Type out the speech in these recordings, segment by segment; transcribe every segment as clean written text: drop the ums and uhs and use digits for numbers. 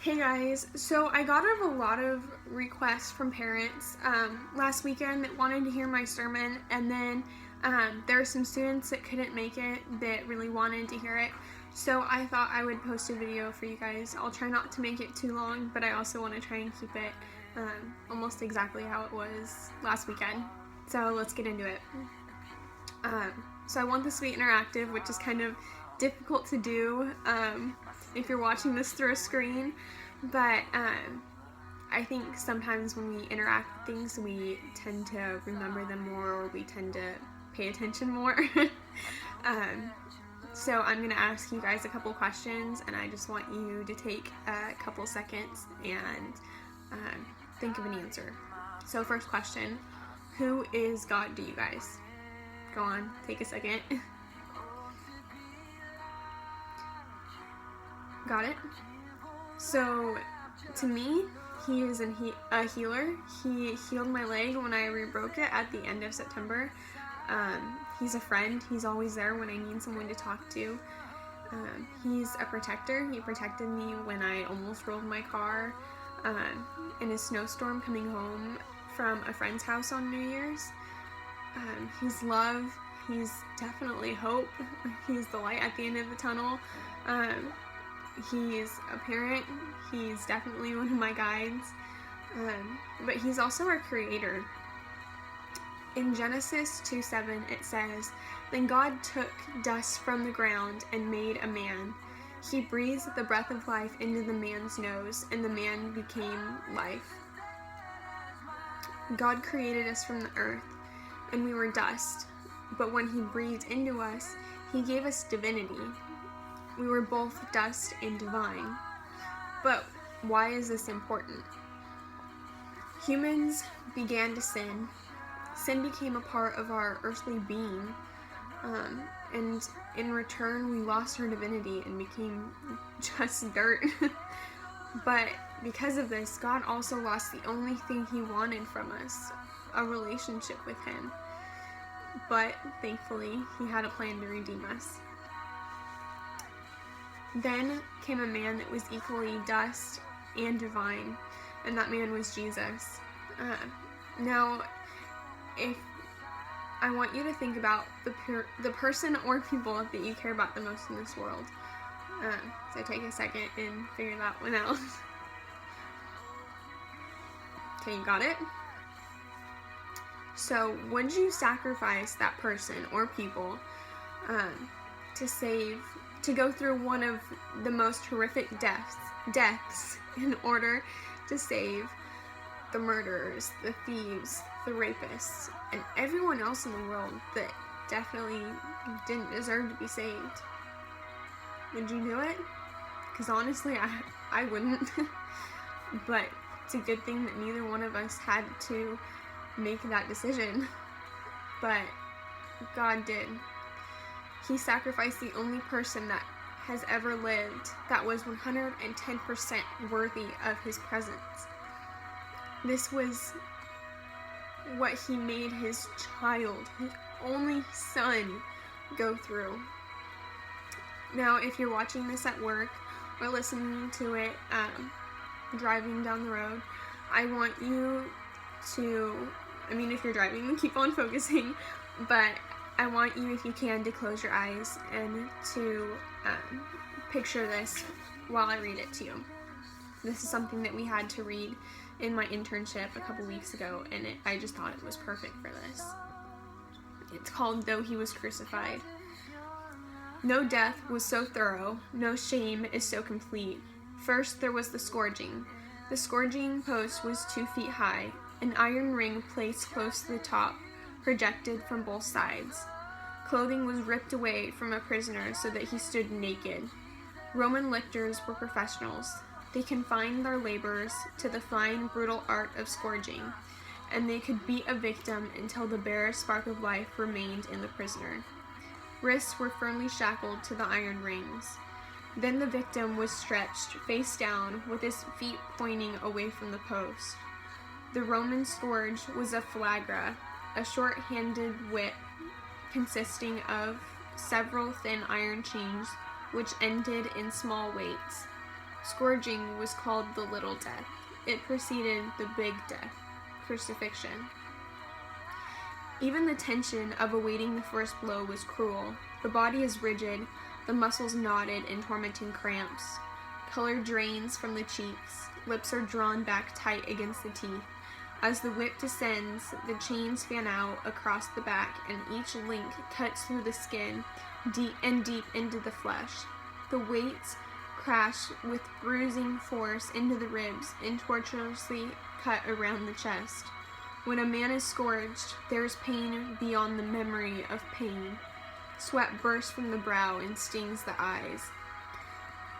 Hey guys, so I got a lot of requests from parents last weekend that wanted to hear my sermon, and then there were some students that couldn't make it that really wanted to hear it. So I thought I would post a video for you guys. I'll try not to make it too long, but I also want to try and keep it almost exactly how it was last weekend. So let's get into it. So I want this to be interactive, which is kind of difficult to do if you're watching this through a screen, but I think sometimes when we interact with things, we tend to remember them more, or we tend to pay attention more. So I'm going to ask you guys a couple questions, and I just want you to take a couple seconds and think of an answer. So first question, who is God to you guys? Go on, take a second. Got it? So, to me, he is a healer. He healed my leg when I re-broke it at the end of September. He's a friend. He's always there when I need someone to talk to. He's a protector. He protected me when I almost rolled my car in a snowstorm coming home from a friend's house on New Year's. He's love. He's definitely hope. He's the light at the end of the tunnel. He's a parent. He's definitely one of my guides. But he's also our creator. In Genesis 2:7 it says, "Then God took dust from the ground and made a man. He breathed the breath of life into the man's nose, and the man became life." God created us from the earth, and we were dust. But when he breathed into us, he gave us divinity. We were both dust and divine. But why is this important? Humans began to sin. Sin became a part of our earthly being. And in return, we lost our divinity and became just dirt. But because of this, God also lost the only thing he wanted from us, a relationship with him. But thankfully, he had a plan to redeem us. Then came a man that was equally dust and divine, and that man was Jesus. Now, if I want you to think about the person or people that you care about the most in this world. So take a second and figure that one out. Okay, you got it? So, would you sacrifice that person or people to go through one of the most horrific deaths in order to save the murderers, the thieves, the rapists, and everyone else in the world that definitely didn't deserve to be saved? Would you do it? Because honestly, I wouldn't. But it's a good thing that neither one of us had to make that decision. But God did. He sacrificed the only person that has ever lived that was 110% worthy of his presence. This was what he made his child, his only son, go through. Now, if you're watching this at work or listening to it driving down the road, I want you to, if you're driving, keep on focusing, but I want you, if you can, to close your eyes and to picture this while I read it to you. This is something that we had to read in my internship a couple weeks ago, and I just thought it was perfect for this. It's called "Though He Was Crucified." No death was so thorough, no shame is so complete. First there was the scourging. The scourging post was 2 feet high, an iron ring placed close to the top, projected from both sides. Clothing was ripped away from a prisoner so that he stood naked. Roman lictors were professionals. They confined their labors to the fine, brutal art of scourging, and they could beat a victim until the barest spark of life remained in the prisoner. Wrists were firmly shackled to the iron rings. Then the victim was stretched face down with his feet pointing away from the post. The Roman scourge was a flagra, a short-handed whip consisting of several thin iron chains which ended in small weights. scourging was called the little death. It preceded the big death, crucifixion. Even the tension of awaiting the first blow was cruel. The body is rigid, the muscles knotted in tormenting cramps. Color drains from the cheeks, lips are drawn back tight against the teeth. As the whip descends, the chains fan out across the back, and each link cuts through the skin, deep into the flesh. The weights crash with bruising force into the ribs and tortuously cut around the chest. When a man is scourged, there is pain beyond the memory of pain. Sweat bursts from the brow and stings the eyes.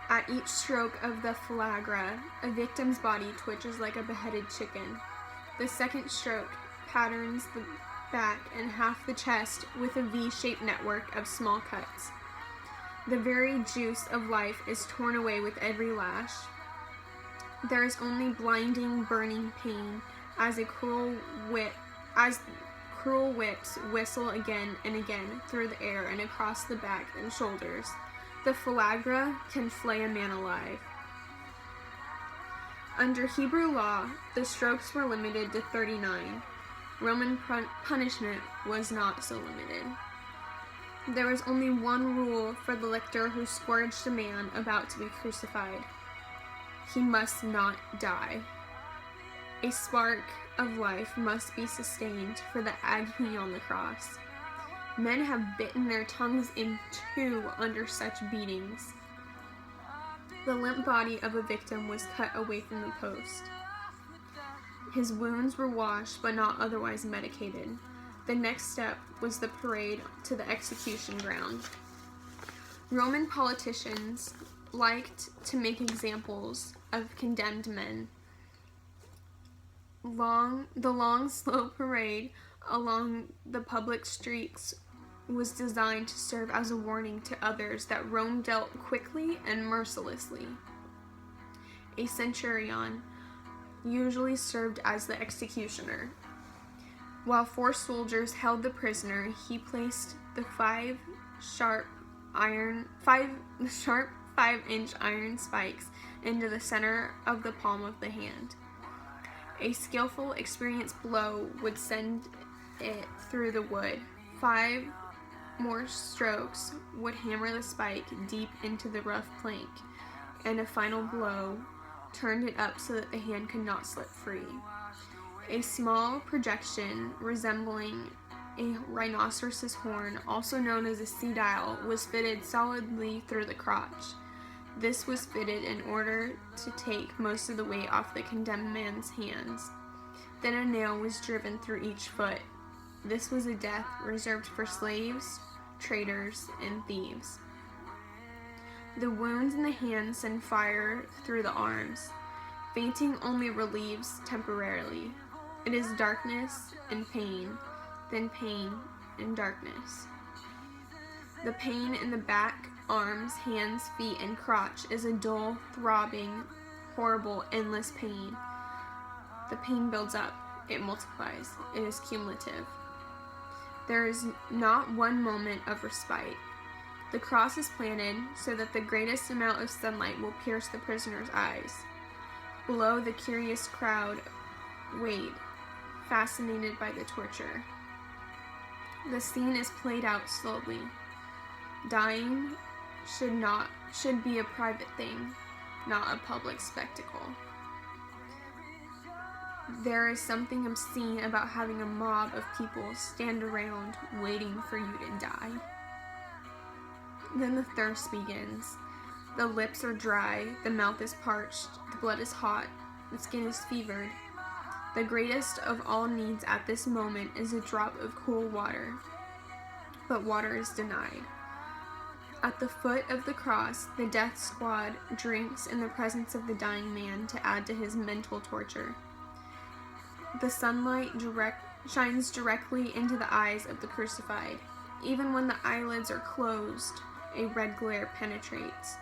At each stroke of the flagra, a victim's body twitches like a beheaded chicken. The second stroke patterns the back and half the chest with a V-shaped network of small cuts. The very juice of life is torn away with every lash. There is only blinding, burning pain as cruel whips whistle again and again through the air and across the back and shoulders. The flagra can flay a man alive. Under Hebrew law, the strokes were limited to 39. Roman punishment was not so limited. There was only one rule for the lictor who scourged a man about to be crucified. He must not die. A spark of life must be sustained for the agony on the cross. Men have bitten their tongues in two under such beatings. The limp body of a victim was cut away from the post. His wounds were washed but not otherwise medicated. The next step was the parade to the execution ground. Roman politicians liked to make examples of condemned men. The long, slow parade along the public streets was designed to serve as a warning to others that Rome dealt quickly and mercilessly. A centurion usually served as the executioner. While 4 soldiers held the prisoner, he placed the 5-inch iron spikes into the center of the palm of the hand. A skillful, experienced blow would send it through the wood. 5 more strokes would hammer the spike deep into the rough plank, and a final blow turned it up so that the hand could not slip free. A small projection resembling a rhinoceros's horn, also known as a sedile, was fitted solidly through the crotch. This was fitted in order to take most of the weight off the condemned man's hands. Then a nail was driven through each foot. This was a death reserved for slaves, traitors, and thieves. The wounds in the hands send fire through the arms. Fainting only relieves temporarily. It is darkness and pain, then pain and darkness. The pain in the back, arms, hands, feet, and crotch is a dull, throbbing, horrible, endless pain. The pain builds up. It multiplies. It is cumulative. There is not one moment of respite. The cross is planted so that the greatest amount of sunlight will pierce the prisoner's eyes. Below, the curious crowd wait, fascinated by the torture. The scene is played out slowly. Dying should be a private thing, not a public spectacle. There is something obscene about having a mob of people stand around waiting for you to die. Then the thirst begins. The lips are dry, the mouth is parched, the blood is hot, the skin is fevered. The greatest of all needs at this moment is a drop of cool water. But water is denied. At the foot of the cross, the death squad drinks in the presence of the dying man to add to his mental torture. The sunlight shines directly into the eyes of the crucified. Even when the eyelids are closed, a red glare penetrates.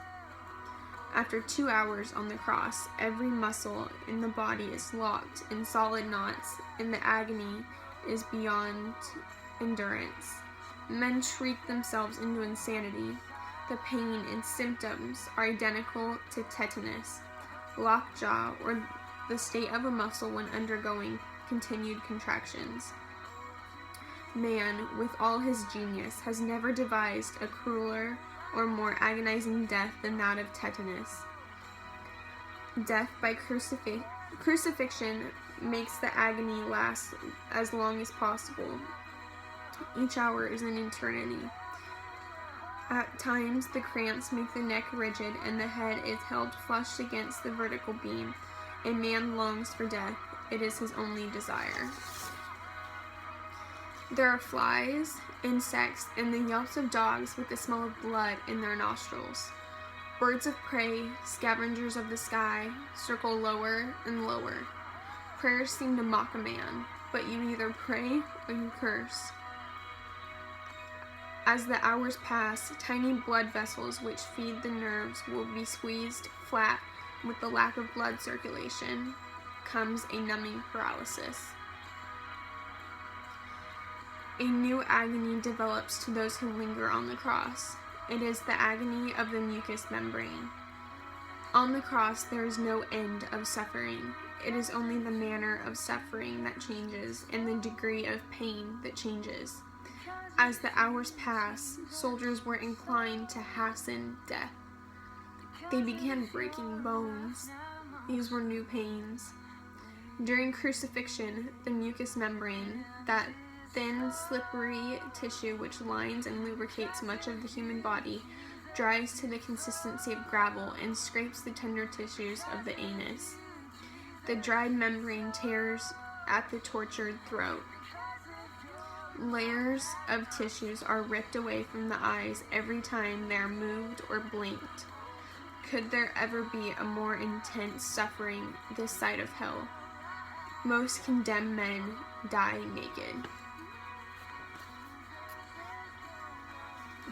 After 2 hours on the cross, every muscle in the body is locked in solid knots, and the agony is beyond endurance. Men shriek themselves into insanity. The pain and symptoms are identical to tetanus. lockjaw, or the state of a muscle when undergoing continued contractions. Man, with all his genius, has never devised a crueler or more agonizing death than that of tetanus. Death by crucifixion makes the agony last as long as possible. Each hour is an eternity. At times, the cramps make the neck rigid and the head is held flushed against the vertical beam. A man longs for death. It is his only desire. There are flies, insects, and the yelps of dogs with the smell of blood in their nostrils. Birds of prey, scavengers of the sky, circle lower and lower. Prayers seem to mock a man, but you either pray or you curse. As the hours pass, tiny blood vessels which feed the nerves will be squeezed flat with the lack of blood circulation. Comes a numbing paralysis. A new agony develops to those who linger on the cross. It is the agony of the mucous membrane. On the cross there is no end of suffering. It is only the manner of suffering that changes, and the degree of pain that changes. As the hours pass, soldiers were inclined to hasten death. They began breaking bones. These were new pains. During crucifixion, the mucous membrane, that thin, slippery tissue which lines and lubricates much of the human body, dries to the consistency of gravel and scrapes the tender tissues of the anus. The dried membrane tears at the tortured throat. Layers of tissues are ripped away from the eyes every time they are moved or blinked. Could there ever be a more intense suffering this side of hell? Most condemned men die naked.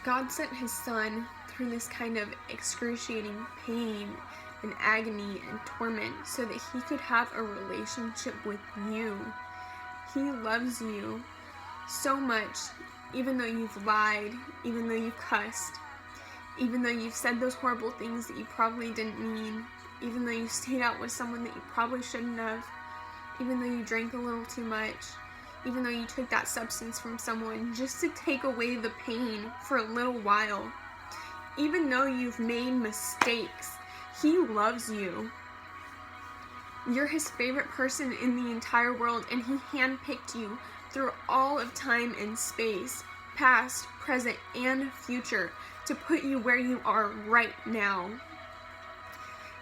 God sent his Son through this kind of excruciating pain and agony and torment so that he could have a relationship with you. He loves you so much, even though you've lied, even though you've cussed, even though you've said those horrible things that you probably didn't mean, even though you stayed out with someone that you probably shouldn't have, even though you drank a little too much, even though you took that substance from someone just to take away the pain for a little while. Even though you've made mistakes, he loves you. You're his favorite person in the entire world, and he handpicked you through all of time and space, past, present, and future, to put you where you are right now.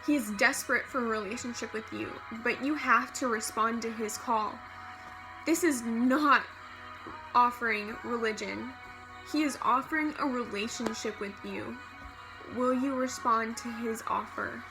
He is desperate for a relationship with you, but you have to respond to his call. This is not offering religion. He is offering a relationship with you. Will you respond to his offer?